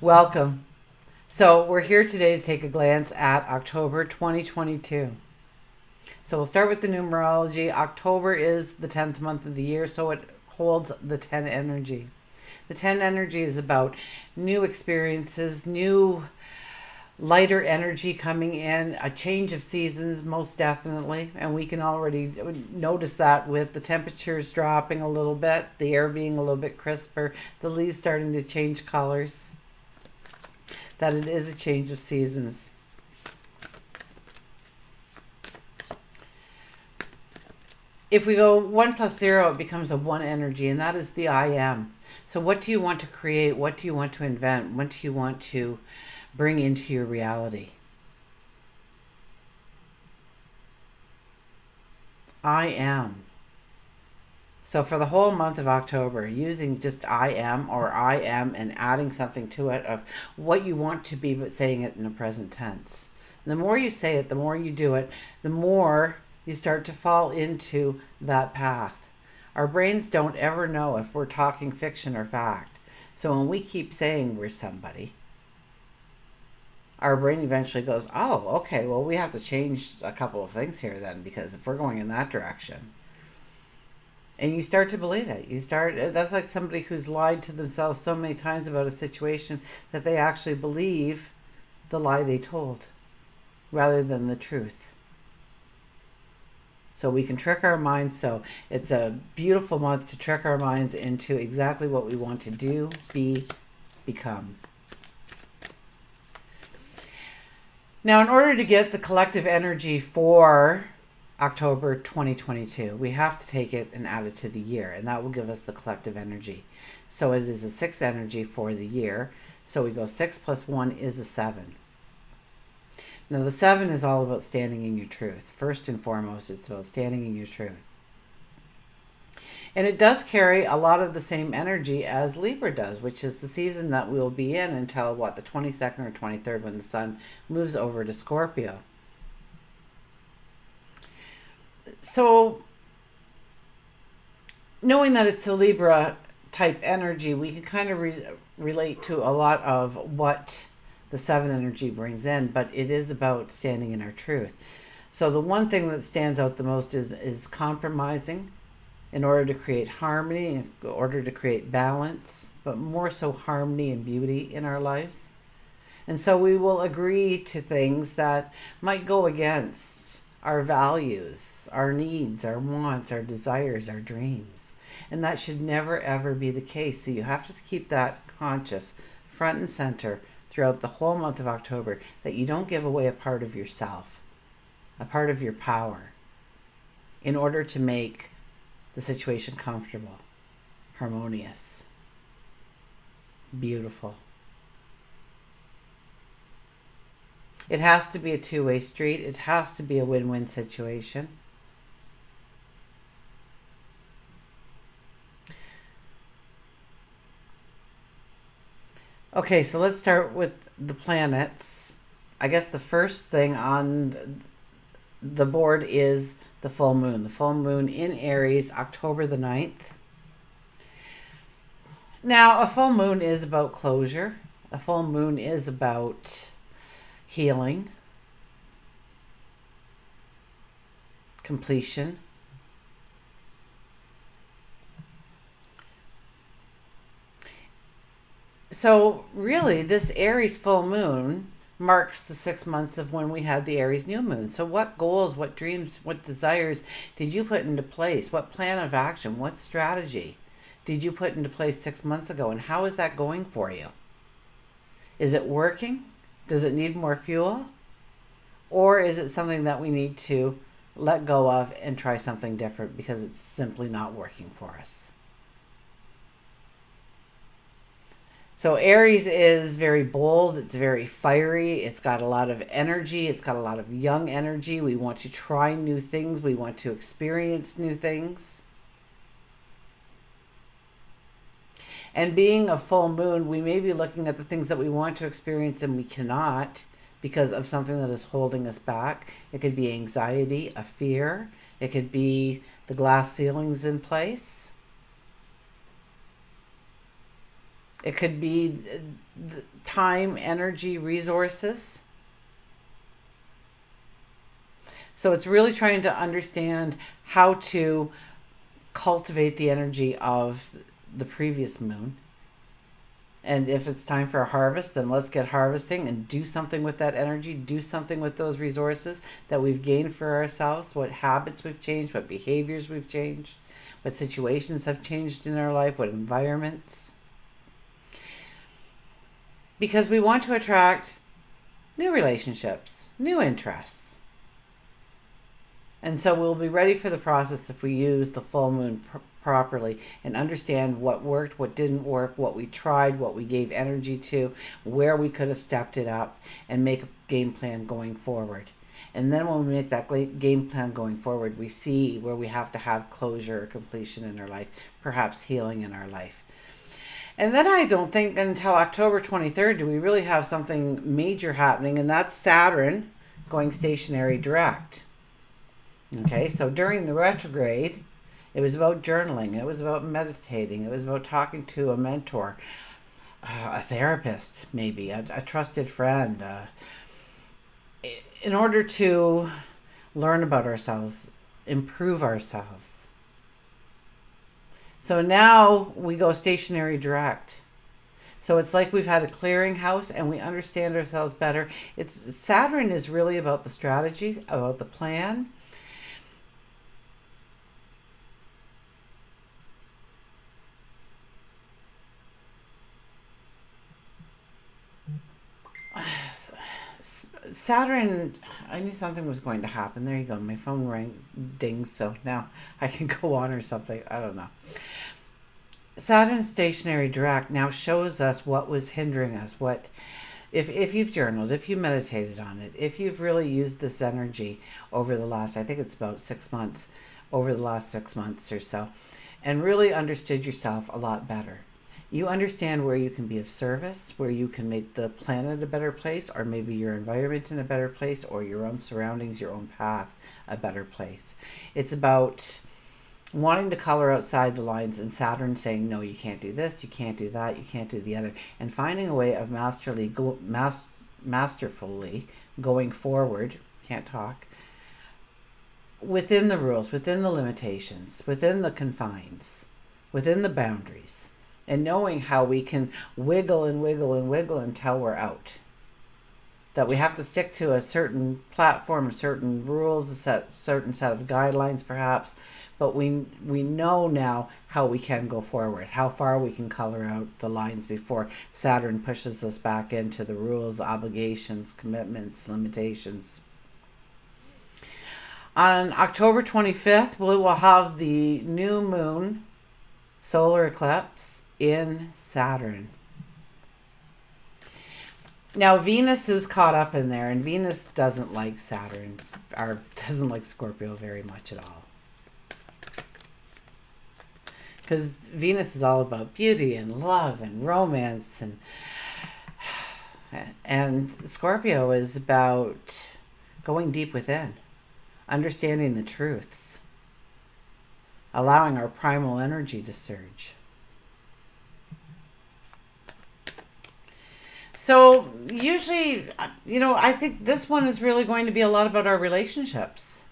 Welcome. So we're here today to take a glance at October 2022. So we'll start with the numerology. October is the 10th month of the year, so it holds the 10 energy. The 10 energy is about new experiences, new lighter energy coming in, a change of seasons, most definitely. And we can already notice that with the temperatures dropping a little bit, the air being a little bit crisper, the leaves starting to change colors, that it is a change of seasons. If we go 1 plus 0, it becomes a 1 energy, and that is the I am. So what do you want to create? What do you want to invent? What do you want to bring into your reality? I am. So for the whole month of October, using just I am or I am and adding something to it of what you want to be, but saying it in the present tense. And the more you say it, the more you do it, the more you start to fall into that path. Our brains don't ever know if we're talking fiction or fact. So when we keep saying we're somebody, our brain eventually goes, oh, okay, well, we have to change a couple of things here then, because if we're going in that direction. And you start to believe it. That's like somebody who's lied to themselves so many times about a situation that they actually believe the lie they told rather than the truth. So we can trick our minds. So it's a beautiful month to trick our minds into exactly what we want to do, be, become. Now, in order to get the collective energy for October 2022, we have to take it and add it to the year, and that will give us the collective energy. So it is a 6 energy for the year. So we go 6 plus 1 is a 7. Now the 7 is all about standing in your truth. First and foremost, it's about standing in your truth. And it does carry a lot of the same energy as Libra does, which is the season that we'll be in until, the 22nd or 23rd, when the sun moves over to Scorpio. So knowing that it's a Libra type energy, we can kind of relate to a lot of what the 7 energy brings in, but it is about standing in our truth. So the one thing that stands out the most is compromising in order to create harmony, in order to create balance, but more so harmony and beauty in our lives. And so we will agree to things that might go against our values, our needs, our wants, our desires, our dreams. And that should never, ever be the case. So you have to keep that conscious, front and center throughout the whole month of October, that you don't give away a part of yourself, a part of your power, in order to make the situation comfortable, harmonious, beautiful. It has to be a two-way street. It has to be a win-win situation. Okay, so let's start with the planets. I guess the first thing on the board is the full moon. The full moon in Aries, October the 9th. Now, a full moon is about closure. A full moon is about healing, completion. So really, this Aries full moon marks the 6 months of when we had the Aries new moon. So what goals, what dreams, what desires did you put into place? What plan of action, what strategy did you put into place 6 months ago? And how is that going for you? Is it working? Does it need more fuel? Or is it something that we need to let go of and try something different because it's simply not working for us? So Aries is very bold, it's very fiery, it's got a lot of energy, it's got a lot of young energy. We want to try new things, we want to experience new things. And being a full moon, we may be looking at the things that we want to experience and we cannot because of something that is holding us back. It could be anxiety, a fear. It could be the glass ceilings in place. It could be time, energy, resources. So it's really trying to understand how to cultivate the energy of the previous moon. And if it's time for a harvest, then let's get harvesting and do something with that energy, do something with those resources that we've gained for ourselves, what habits we've changed, what behaviors we've changed, what situations have changed in our life, what environments. Because we want to attract new relationships, new interests. And so we'll be ready for the process if we use the full moon properly and understand what worked, what didn't work, what we tried, what we gave energy to, where we could have stepped it up, and make a game plan going forward. And then when we make that game plan going forward, we see where we have to have closure or completion in our life, perhaps healing in our life. And then I don't think until October 23rd do we really have something major happening, and that's Saturn going stationary direct. Okay, so during the retrograde, it was about journaling, it was about meditating, it was about talking to a mentor, a therapist, maybe, a trusted friend, in order to learn about ourselves, improve ourselves. So now we go stationary direct. So it's like we've had a clearinghouse and we understand ourselves better. Saturn is really about the strategy, about the plan. Saturn, I knew something was going to happen. There you go. My phone rang, dings, so now I can go on or something. I don't know. Saturn stationary direct now shows us what was hindering us. What, if you've journaled, if you meditated on it, if you've really used this energy over the last, I think it's about 6 months, over the last 6 months or so, and really understood yourself a lot better. You understand where you can be of service, where you can make the planet a better place, or maybe your environment in a better place, or your own surroundings, your own path a better place. It's about wanting to color outside the lines, and Saturn saying, no, you can't do this, you can't do that, you can't do the other, and finding a way of masterfully going forward, can't talk, within the rules, within the limitations, within the confines, within the boundaries. And knowing how we can wiggle and wiggle and wiggle until we're out. That we have to stick to a certain platform, a certain rules, a certain set of guidelines perhaps. But we know now how we can go forward, how far we can color out the lines before Saturn pushes us back into the rules, obligations, commitments, limitations. On October 25th, we will have the new moon solar eclipse in Saturn. Now Venus is caught up in there, and Venus doesn't like Saturn, or doesn't like Scorpio very much at all. Because Venus is all about beauty and love and romance, and Scorpio is about going deep within, understanding the truths, allowing our primal energy to surge. So usually, I think this one is really going to be a lot about our relationships.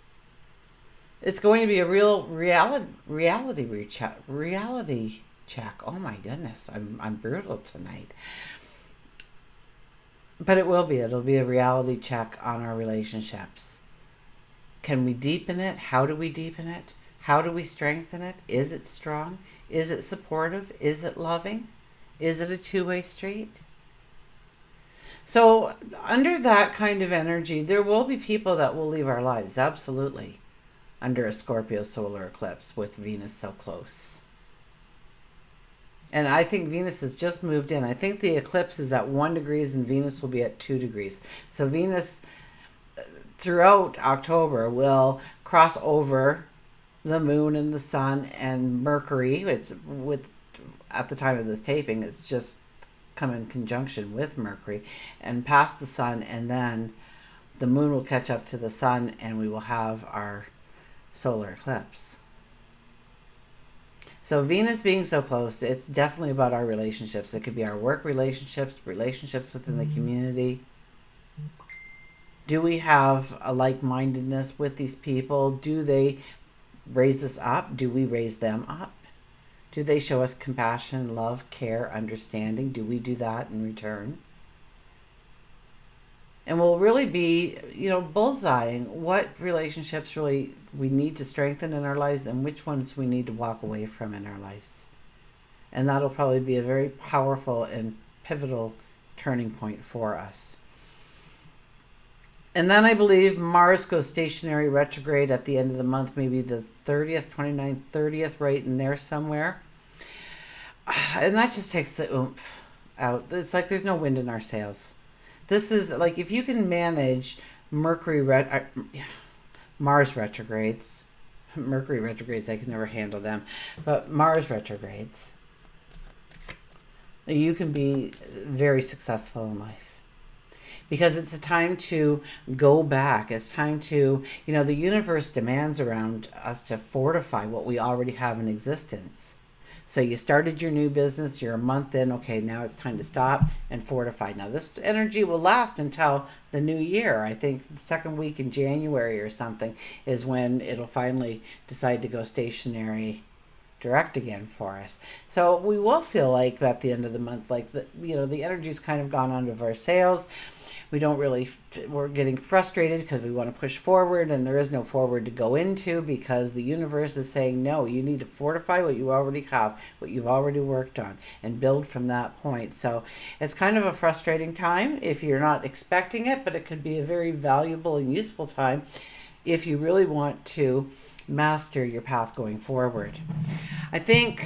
It's going to be a real reality check. Oh my goodness, I'm brutal tonight. But it'll be a reality check on our relationships. Can we deepen it? How do we deepen it? How do we strengthen it? Is it strong? Is it supportive? Is it loving? Is it a two-way street? So under that kind of energy, there will be people that will leave our lives, absolutely, under a Scorpio solar eclipse with Venus so close. And I think Venus has just moved in. I think the eclipse is at 1 degree and Venus will be at 2 degrees. So Venus, throughout October, will cross over the moon and the sun and Mercury. At the time of this taping, it's just come in conjunction with Mercury and past the sun, and then the moon will catch up to the sun and we will have our solar eclipse. So Venus being so close, it's definitely about our relationships. It could be our work relationships, relationships within the community. Do we have a like-mindedness with these people? Do they raise us up? Do we raise them up? Do they show us compassion, love, care, understanding? Do we do that in return? And we'll really be, bullseyeing what relationships really we need to strengthen in our lives and which ones we need to walk away from in our lives. And that'll probably be a very powerful and pivotal turning point for us. And then I believe Mars goes stationary retrograde at the end of the month, maybe the 30th, 29th, 30th, right in there somewhere. And that just takes the oomph out. It's like there's no wind in our sails. This is like if you can manage Mars retrogrades. Mercury retrogrades, I can never handle them. But Mars retrogrades, you can be very successful in life. Because it's a time to go back. It's time to, the universe demands around us to fortify what we already have in existence. So you started your new business, you're a month in, okay, now it's time to stop and fortify. Now this energy will last until the new year. I think the second week in January or something is when it'll finally decide to go stationary direct again for us. So we will feel like at the end of the month, like the energy's kind of gone onto our sails. We're getting frustrated because we want to push forward and there is no forward to go into because the universe is saying, no, you need to fortify what you already have, what you've already worked on and build from that point. So it's kind of a frustrating time if you're not expecting it, but it could be a very valuable and useful time if you really want to master your path going forward. I think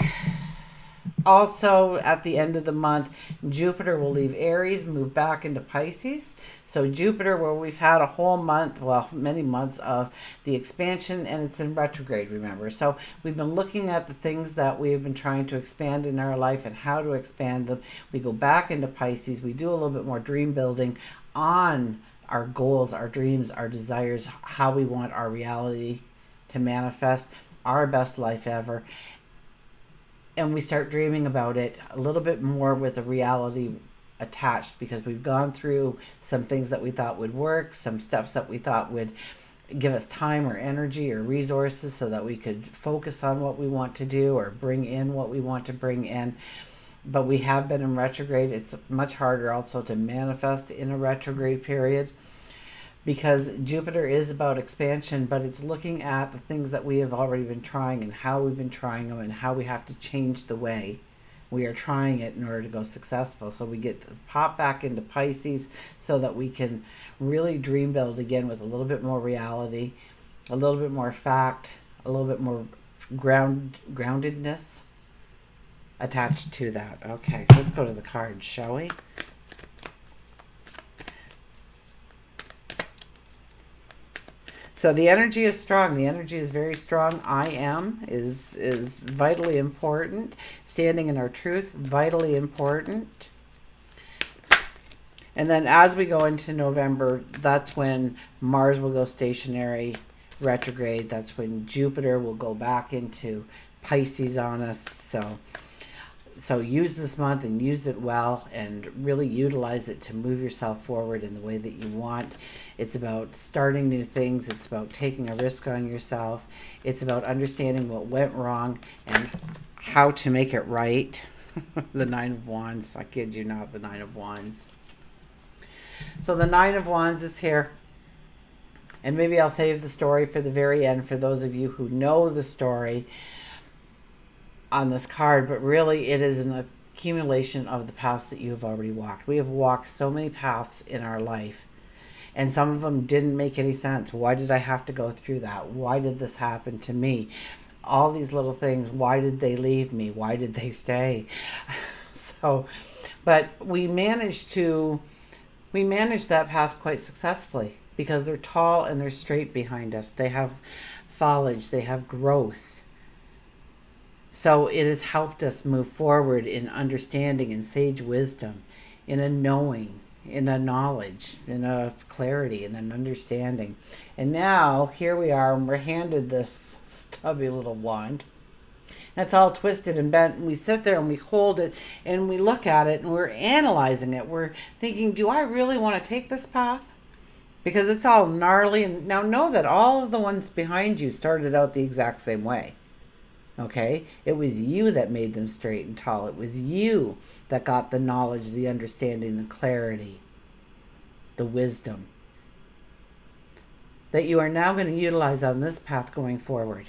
also at the end of the month, Jupiter will leave Aries, move back into Pisces. So Jupiter, where we've had a whole month, many months of the expansion, and it's in retrograde, remember. So we've been looking at the things that we have been trying to expand in our life and how to expand them. We go back into Pisces. We do a little bit more dream building on our goals, our dreams, our desires, how we want our reality to manifest, our best life ever. And we start dreaming about it a little bit more with a reality attached because we've gone through some things that we thought would work, some steps that we thought would give us time or energy or resources so that we could focus on what we want to do or bring in what we want to bring in. But we have been in retrograde. It's much harder also to manifest in a retrograde period, because Jupiter is about expansion, but it's looking at the things that we have already been trying and how we've been trying them and how we have to change the way we are trying it in order to go successful. So we get to pop back into Pisces so that we can really dream build again with a little bit more reality, a little bit more fact, a little bit more groundedness attached to that. Okay, let's go to the cards, shall we? So the energy is strong. The energy is very strong. I am is vitally important. Standing in our truth, vitally important. And then as we go into November, that's when Mars will go stationary, retrograde. That's when Jupiter will go back into Pisces on us. So use this month and use it well and really utilize it to move yourself forward in the way that you want. It's about starting new things. It's about taking a risk on yourself. It's about understanding what went wrong and how to make it right. The Nine of Wands. I kid you not, the Nine of Wands. So the Nine of Wands is here. And maybe I'll save the story for the very end for those of you who know the story on this card, but really it is an accumulation of the paths that you have already walked. We have walked so many paths in our life, and some of them didn't make any sense. Why did I have to go through that? Why did this happen to me? All these little things. Why did they leave me? Why did they stay? But we managed that path quite successfully because they're tall and they're straight behind us. They have foliage, they have growth. So it has helped us move forward in understanding and sage wisdom, in a knowing, in a knowledge, in a clarity, in an understanding. And now here we are, and we're handed this stubby little wand. It's all twisted and bent, and we sit there and we hold it and we look at it and we're analyzing it. We're thinking, do I really want to take this path? Because it's all gnarly. And now know that all of the ones behind you started out the exact same way. Okay? It was you that made them straight and tall. It was you that got the knowledge, the understanding, the clarity, the wisdom that you are now going to utilize on this path going forward.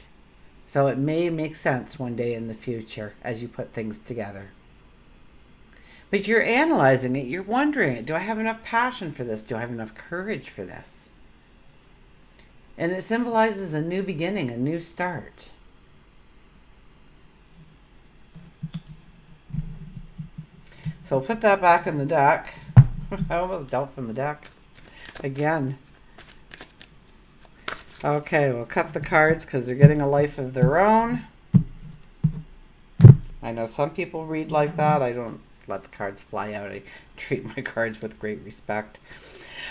So it may make sense one day in the future as you put things together. But you're analyzing it. You're wondering, do I have enough passion for this? Do I have enough courage for this? And it symbolizes a new beginning, a new start. So we'll put that back in the deck. I almost dealt from the deck again. Okay, we'll cut the cards because they're getting a life of their own. I know some people read like that. I don't let the cards fly out. I treat my cards with great respect.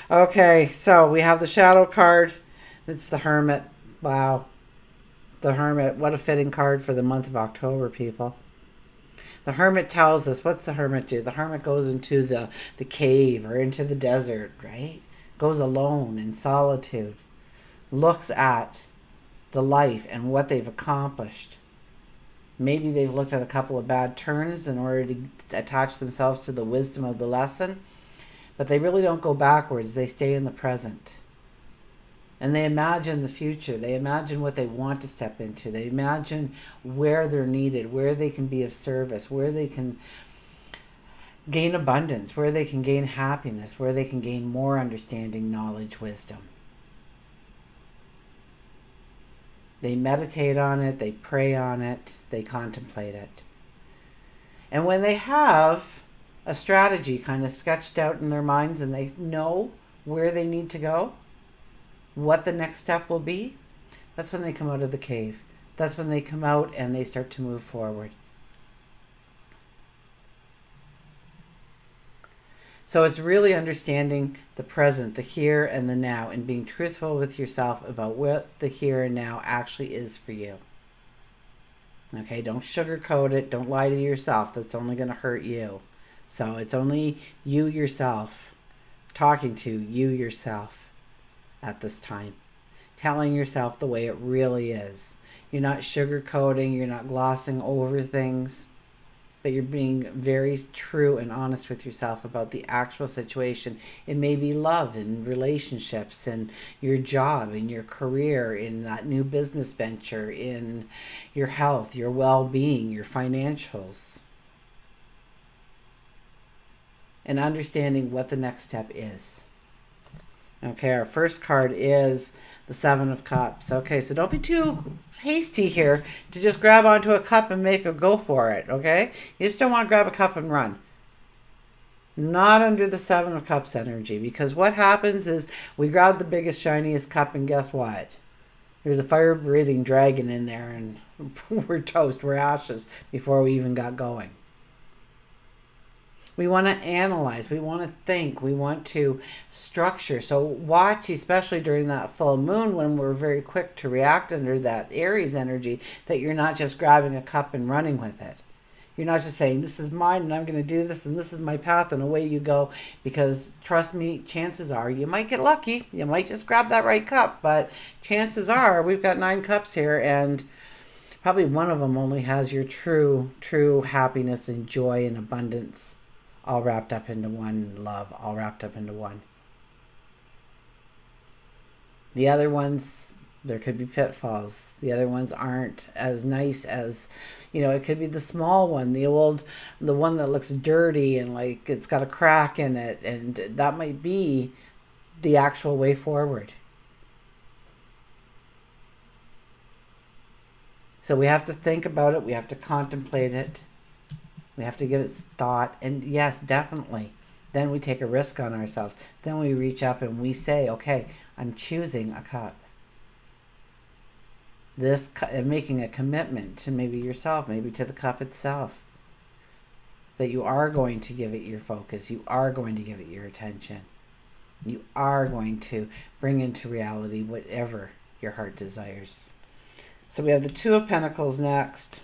Okay, so we have the shadow card. It's the Hermit. Wow. The Hermit. What a fitting card for the month of October, people. The Hermit tells us, what's the Hermit do? The Hermit goes into the cave or into the desert, right? Goes alone in solitude. Looks at the life and what they've accomplished. Maybe they've looked at a couple of bad turns in order to attach themselves to the wisdom of the lesson. But they really don't go backwards. They stay in the present. And they imagine the future. They imagine what they want to step into. They imagine where they're needed, where they can be of service, where they can gain abundance, where they can gain happiness, where they can gain more understanding, knowledge, wisdom. They meditate on it, they pray on it, they contemplate it. And when they have a strategy kind of sketched out in their minds and they know where they need to go, what the next step will be, that's when they come out of the cave. That's when they come out and they start to move forward. So it's really understanding the present, the here and the now, and being truthful with yourself about what the here and now actually is for you. Okay, don't sugarcoat it. Don't lie to yourself. That's only going to hurt you. So it's only you yourself talking to you yourself at this time. Telling yourself the way it really is. You're not sugarcoating. You're not glossing over things. But you're being very true and honest with yourself about the actual situation. It may be love and relationships and your job and your career, in that new business venture, in your health, your well-being, your financials. And understanding what the next step is. Okay, our first card is the Seven of Cups. Okay, so don't be too hasty here to just grab onto a cup and make a go for it, okay? You just don't want to grab a cup and run. Not under the Seven of Cups energy, because what happens is we grab the biggest, shiniest cup, and guess what? There's a fire-breathing dragon in there, and we're toast, we're ashes before we even got going. We want to analyze, we want to think, we want to structure. So watch, especially during that full moon when we're very quick to react under that Aries energy, that you're not just grabbing a cup and running with it. You're not just saying, this is mine and I'm going to do this and this is my path, and away you go. Because trust me, chances are you might get lucky. You might just grab that right cup, but chances are we've got 9 cups here, and probably one of them only has your true happiness and joy and abundance all wrapped up into one, love all wrapped up into one. The other ones, there could be pitfalls. The other ones aren't as nice as, it could be the small one, the one that looks dirty and like it's got a crack in it, and that might be the actual way forward. So we have to think about it, we have to contemplate it. We have to give it thought, and yes, definitely. Then we take a risk on ourselves. Then we reach up and we say, okay, I'm choosing a cup. And making a commitment to maybe yourself, maybe to the cup itself. That you are going to give it your focus. You are going to give it your attention. You are going to bring into reality whatever your heart desires. So we have the Two of Pentacles next.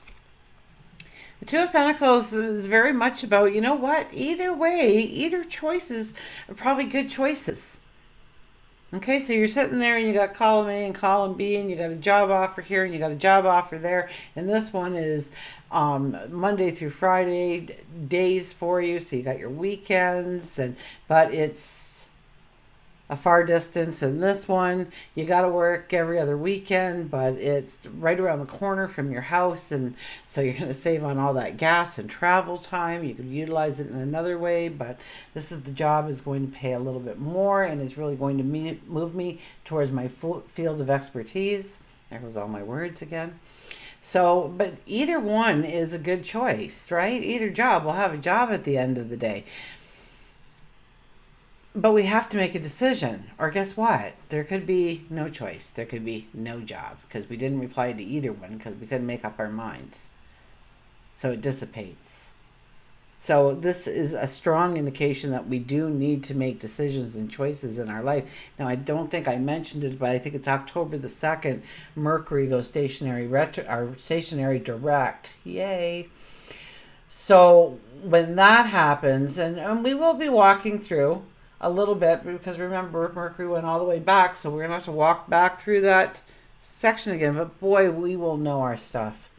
The Two of Pentacles is very much about, you know what, either way, either choices are probably good choices. Okay, so you're sitting there and you got column A and column B, and you got a job offer here and you got a job offer there, and this one is Monday through Friday days for you, so you got your weekends, but it's a far distance, and this one you got to work every other weekend, but it's right around the corner from your house, and so you're going to save on all that gas and travel time. You could utilize it in another way, but this is the job is going to pay a little bit more and is really going to move me towards my field of expertise. There goes all my words again. So, but either one is a good choice, right? Either job will have a job at the end of the day. But we have to make a decision, or guess what? There could be no choice. There could be no job because we didn't reply to either one because we couldn't make up our minds. So it dissipates. So this is a strong indication that we do need to make decisions and choices in our life. Now, I don't think I mentioned it, but I think it's October the 2nd. Mercury goes stationary stationary direct. Yay. So when that happens, and we will be walking through a little bit, because remember, Mercury went all the way back, so we're going to have to walk back through that section again. But boy, we will know our stuff.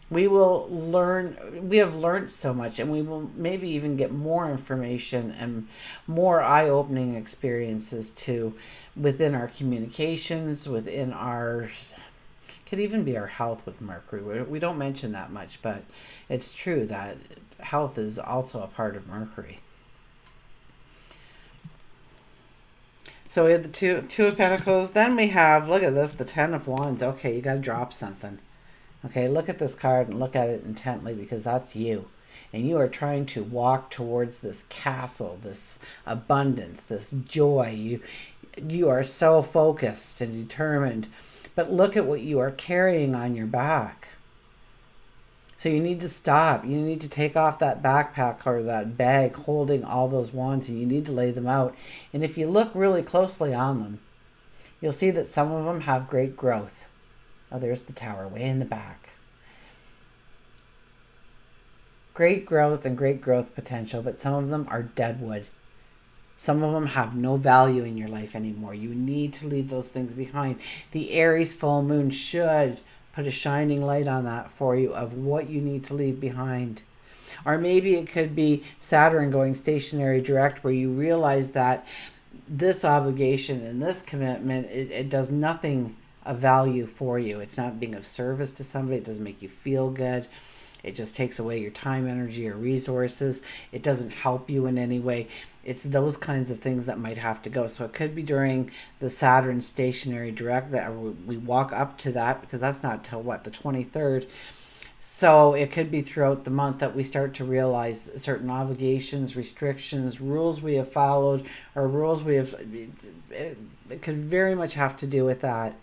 We will learn. We have learned so much, and we will maybe even get more information and more eye-opening experiences too within our communications, within our, could even be our health with Mercury. We don't mention that much, but it's true that health is also a part of Mercury. So we have the two of Pentacles. Then we have, look at this, the Ten of Wands. Okay, you got to drop something. Okay, look at this card and look at it intently, because that's you. And you are trying to walk towards this castle, this abundance, this joy. You are so focused and determined. But look at what you are carrying on your back. So you need to stop. You need to take off that backpack or that bag holding all those wands, and you need to lay them out. And if you look really closely on them, you'll see that some of them have great growth. Oh, there's the tower way in the back. Great growth and great growth potential, but some of them are dead wood. Some of them have no value in your life anymore. You need to leave those things behind. The Aries full moon should put a shining light on that for you of what you need to leave behind. Or maybe it could be Saturn going stationary direct, where you realize that this obligation and this commitment, it does nothing of value for you. It's not being of service to somebody. It doesn't make you feel good. It just takes away your time, energy, or resources. It doesn't help you in any way. It's those kinds of things that might have to go. So it could be during the Saturn stationary direct that we walk up to that, because that's not till what, the 23rd. So it could be throughout the month that we start to realize certain obligations, restrictions, rules we have followed, or rules we have, it could very much have to do with that.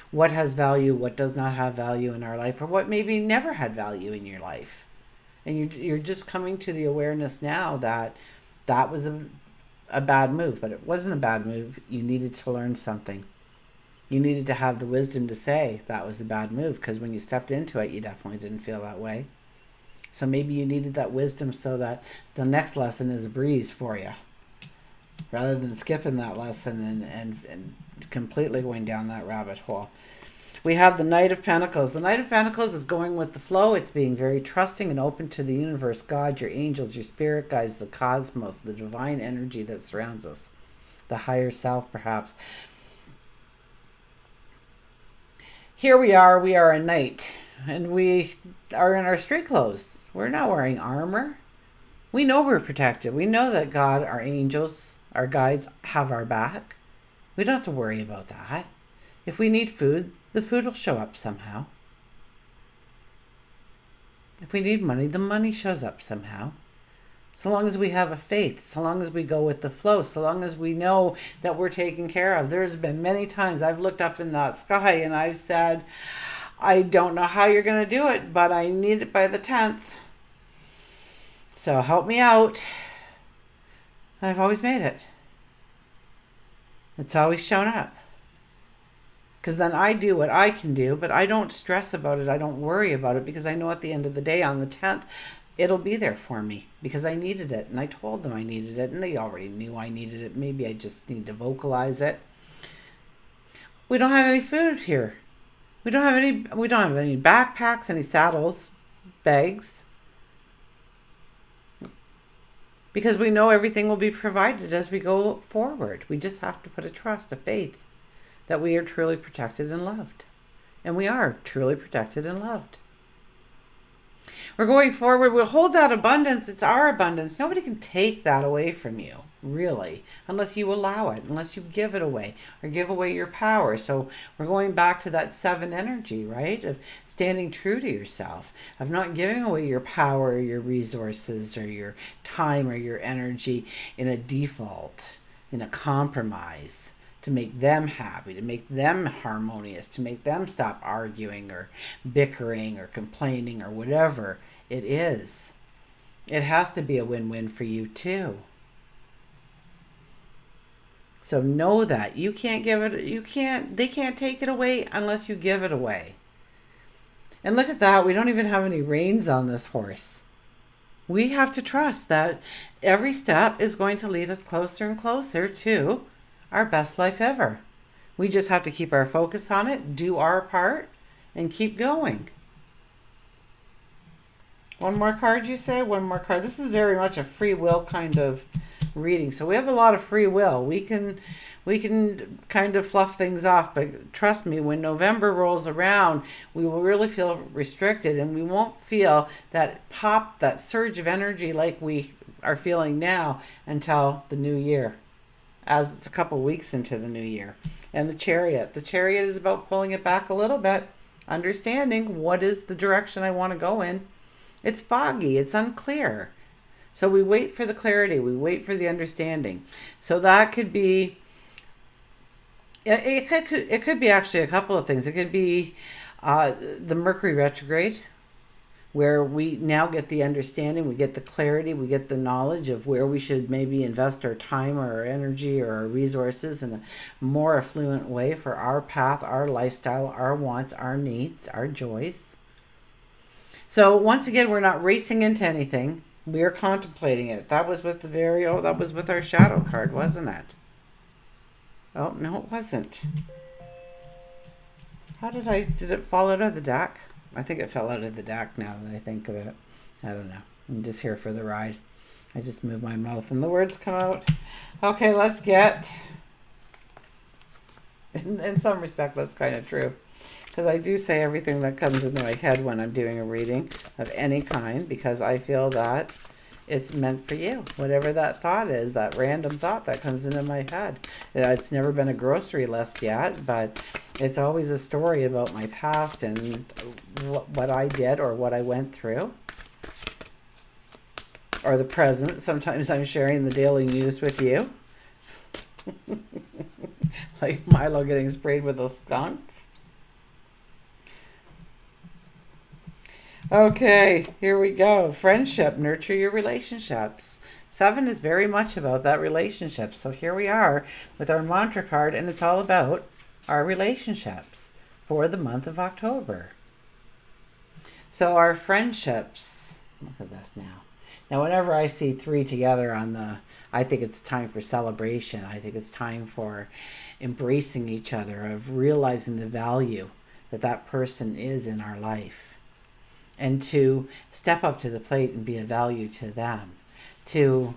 What has value, what does not have value in our life, or what maybe never had value in your life. And you're just coming to the awareness now that that was a bad move, but it wasn't a bad move. You needed to learn something. You needed to have the wisdom to say that was a bad move, because when you stepped into it, you definitely didn't feel that way. So maybe you needed that wisdom so that the next lesson is a breeze for you, rather than skipping that lesson and completely going down that rabbit hole. We have the Knight of Pentacles. The Knight of Pentacles is going with the flow. It's being very trusting and open to the universe, God, your angels, your spirit guides, the cosmos, the divine energy that surrounds us, the higher self perhaps. Here we are a knight, and we are in our street clothes. We're not wearing armor. We know we're protected. We know that God, our angels, our guides have our back. We don't have to worry about that. If we need food, the food will show up somehow. If we need money, the money shows up somehow. So long as we have a faith, so long as we go with the flow, so long as we know that we're taken care of. There's been many times I've looked up in that sky and I've said, I don't know how you're going to do it, but I need it by the 10th. So help me out. And I've always made it. It's always shown up. Because then I do what I can do, but I don't stress about it. I don't worry about it because I know at the end of the day, on the 10th, it'll be there for me because I needed it. And I told them I needed it, and they already knew I needed it. Maybe I just need to vocalize it. We don't have any food here. We don't have any backpacks, any saddles, bags. Because we know everything will be provided as we go forward. We just have to put a trust, a faith that we are truly protected and loved. And we are truly protected and loved. We're going forward. We'll hold that abundance. It's our abundance. Nobody can take that away from you, really, unless you allow it, unless you give it away or give away your power. So we're going back to that 7 energy, right? Of standing true to yourself, of not giving away your power or your resources or your time or your energy in a default, in a compromise, to make them happy, to make them harmonious, to make them stop arguing or bickering or complaining or whatever it is. It has to be a win-win for you too. So know that they can't take it away unless you give it away. And look at that, we don't even have any reins on this horse. We have to trust that every step is going to lead us closer and closer to our best life ever. We just have to keep our focus on it, do our part, and keep going. One more card, you say? One more card. This is very much a free will kind of reading. So we have a lot of free will. We can kind of fluff things off, but trust me, when November rolls around, we will really feel restricted and we won't feel that pop, that surge of energy like we are feeling now until the new year, as it's a couple weeks into the new year. And the Chariot is about pulling it back a little bit, understanding what is the direction I want to go in. It's foggy, it's unclear. So we wait for the clarity, we wait for the understanding. So that could be, it could be actually a couple of things. It could be the Mercury retrograde, where we now get the understanding, we get the clarity, we get the knowledge of where we should maybe invest our time or our energy or our resources in a more affluent way for our path, our lifestyle, our wants, our needs, our joys. So once again, we're not racing into anything. We are contemplating it. That was with that was with our shadow card, wasn't it? Oh, no, it wasn't. Did it fall out of the deck? I think it fell out of the deck now that I think of it. I don't know. I'm just here for the ride. I just move my mouth and the words come out. Okay, let's get... In some respect, that's kind of true. Because I do say everything that comes into my head when I'm doing a reading of any kind, because I feel that it's meant for you. Whatever that thought is, that random thought that comes into my head. It's never been a grocery list yet, but it's always a story about my past and what I did or what I went through. Or the present. Sometimes I'm sharing the daily news with you. Like Milo getting sprayed with a skunk. Okay, here we go. Friendship, nurture your relationships. 7 is very much about that relationship. So here we are with our mantra card, and it's all about our relationships for the month of October. So our friendships, look at this now. Now, whenever I see 3 together I think it's time for celebration. I think it's time for embracing each other, of realizing the value that person is in our life. And to step up to the plate and be a value to them. To,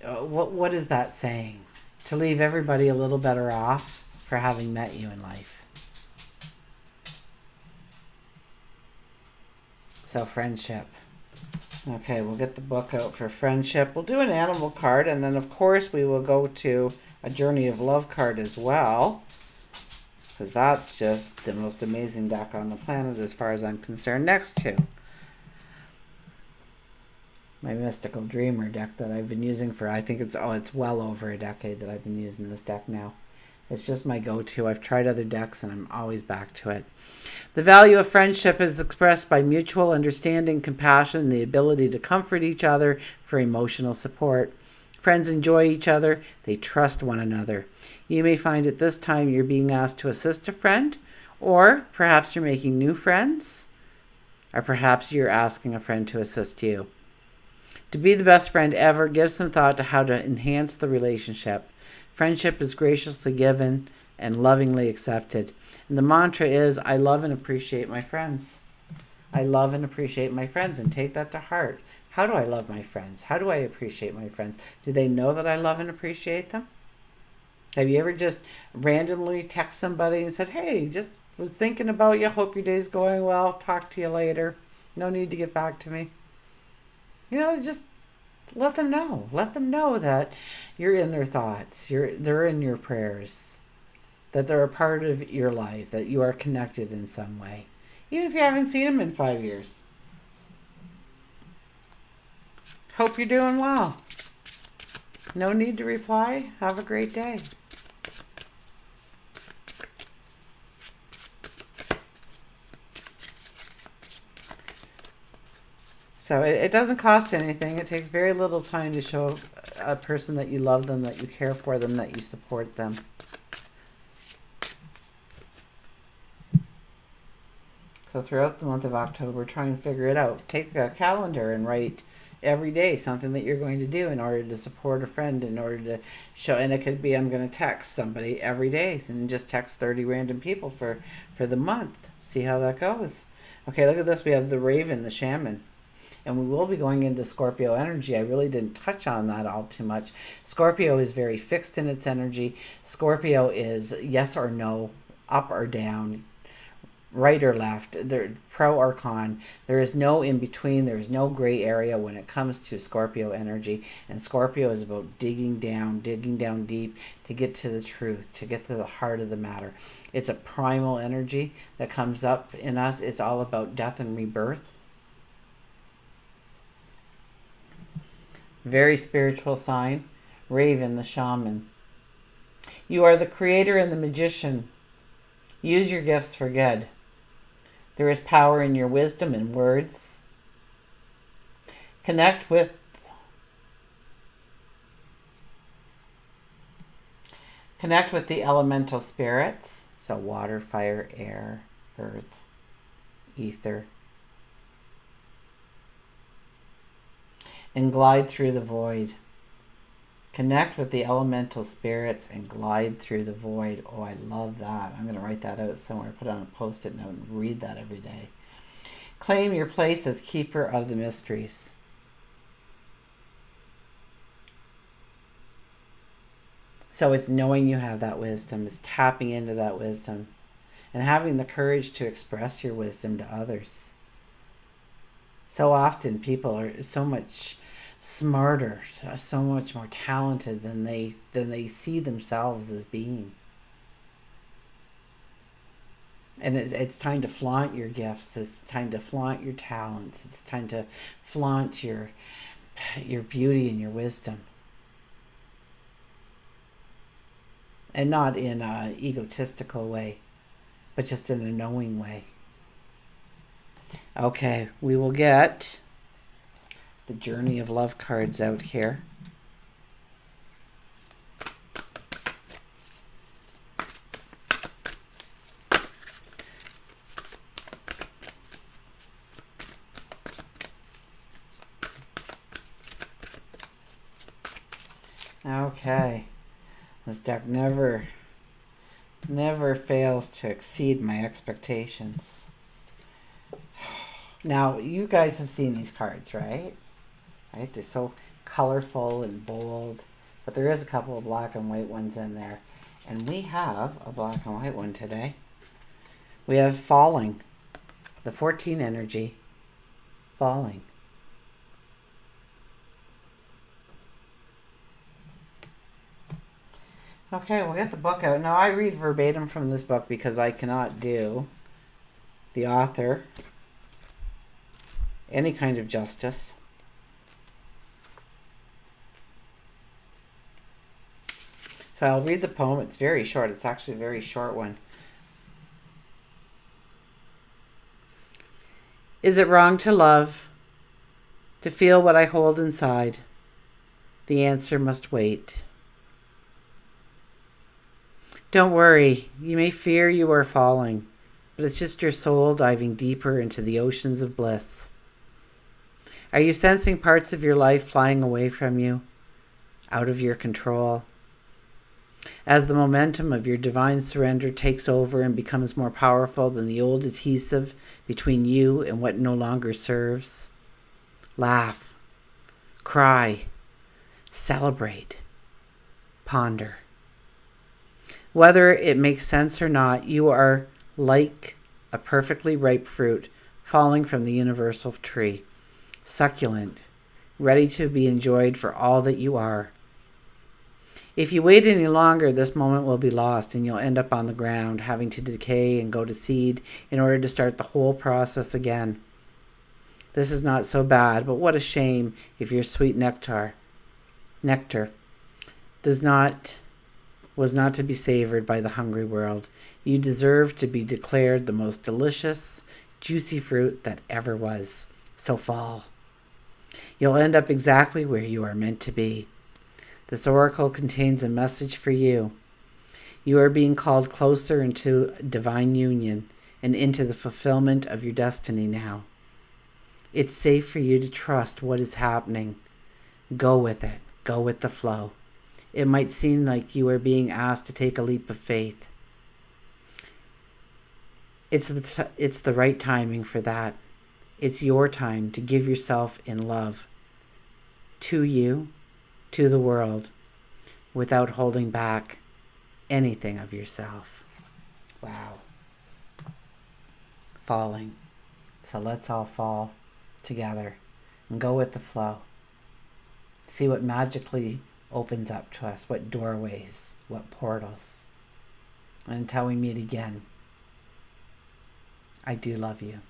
what is that saying? To leave everybody a little better off for having met you in life. So friendship. Okay, we'll get the book out for friendship. We'll do an animal card, and then of course we will go to a journey of love card as well. Because that's just the most amazing deck on the planet as far as I'm concerned. Next to my mystical dreamer deck that I've been using for, I think it's well over a decade that I've been using this deck now. It's just my go-to. I've tried other decks and I'm always back to it. The value of friendship is expressed by mutual understanding, compassion, the ability to comfort each other for emotional support. Friends enjoy each other. They trust one another. You may find at this time you're being asked to assist a friend, or perhaps you're making new friends, or perhaps you're asking a friend to assist you. To be the best friend ever, give some thought to how to enhance the relationship. Friendship is graciously given and lovingly accepted. And the mantra is, I love and appreciate my friends. I love and appreciate my friends, and take that to heart. How do I love my friends? How do I appreciate my friends? Do they know that I love and appreciate them? Have you ever just randomly text somebody and said, hey, just was thinking about you. Hope your day's going well. Talk to you later. No need to get back to me. Just let them know. Let them know that you're in their thoughts. They're in your prayers. That they're a part of your life. That you are connected in some way. Even if you haven't seen them in 5 years. Hope you're doing well. No need to reply. Have a great day. So it doesn't cost anything. It takes very little time to show a person that you love them, that you care for them, that you support them. So throughout the month of October, try and figure it out. Take a calendar and write every day something that you're going to do in order to support a friend, in order to show. And it could be, I'm going to text somebody every day, and just text 30 random people for the month. See how that goes. Okay, look at this. We have the Raven, the Shaman. And we will be going into Scorpio energy. I really didn't touch on that all too much. Scorpio is very fixed in its energy. Scorpio is yes or no, up or down, right or left, pro or con. There is no in between. There is no gray area when it comes to Scorpio energy. And Scorpio is about digging down deep to get to the truth, to get to the heart of the matter. It's a primal energy that comes up in us. It's all about death and rebirth. Very spiritual sign. Raven, the Shaman. You are the creator and the magician. Use your gifts for good. There is power in your wisdom and words. Connect with the elemental spirits. So water, fire, air, earth, ether. And glide through the void. Connect with the elemental spirits and glide through the void. Oh, I love that. I'm going to write that out somewhere, put on a post-it note and read that every day. Claim your place as keeper of the mysteries. So it's knowing you have that wisdom. It's tapping into that wisdom and having the courage to express your wisdom to others. So often people are so much smarter, so much more talented than they see themselves as being. And it's time to flaunt your gifts. It's time to flaunt your talents. It's time to flaunt your beauty and your wisdom. And not in an egotistical way, but just in a knowing way. Okay, we will get the Journey of Love cards out here. Okay, this deck never fails to exceed my expectations. Now, you guys have seen these cards, right? Right? They're so colorful and bold, but there is a couple of black and white ones in there. And we have a black and white one today. We have Falling, the 14 energy, Falling. Okay, we'll get the book out. Now, I read verbatim from this book because I cannot do the author any kind of justice. So I'll read the poem. It's very short. It's actually a very short one. Is it wrong to love, to feel what I hold inside, The answer must wait. Don't worry, you may fear you are falling, but it's just your soul diving deeper into the oceans of bliss. Are you sensing parts of your life flying away from you, out of your control? As the momentum of your divine surrender takes over and becomes more powerful than the old adhesive between you and what no longer serves, laugh, cry, celebrate, ponder. Whether it makes sense or not, you are like a perfectly ripe fruit falling from the universal tree, succulent, ready to be enjoyed for all that you are. If you wait any longer, this moment will be lost and you'll end up on the ground, having to decay and go to seed in order to start the whole process again. This is not so bad, but what a shame if your sweet nectar was not to be savored by the hungry world. You deserve to be declared the most delicious, juicy fruit that ever was. So fall. You'll end up exactly where you are meant to be. This oracle contains a message for you. You are being called closer into divine union and into the fulfillment of your destiny now. It's safe for you to trust what is happening. Go with it. Go with the flow. It might seem like you are being asked to take a leap of faith. It's the right timing for that. It's your time to give yourself in love to you, to the world, without holding back anything of yourself. Wow. Falling. So let's all fall together and go with the flow. See what magically opens up to us, what doorways, what portals. And until we meet again, I do love you.